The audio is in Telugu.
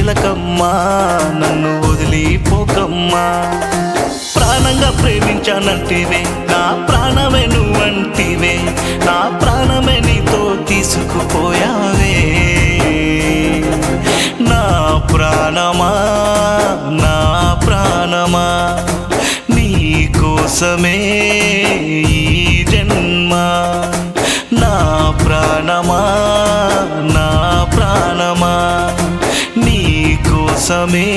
చిలకమ్మా నన్ను వదిలిపోకమ్మా. ప్రాణంగా ప్రేమించానంటివే నా ప్రాణమే నువ్వంటివే, నా ప్రాణమే నీతో తీసుకుపోయావే. నా ప్రాణమా నా ప్రాణమా నీ కోసమే ఈ జన్మ. నా ప్రాణమా నా ప్రాణమా నీ కోసమే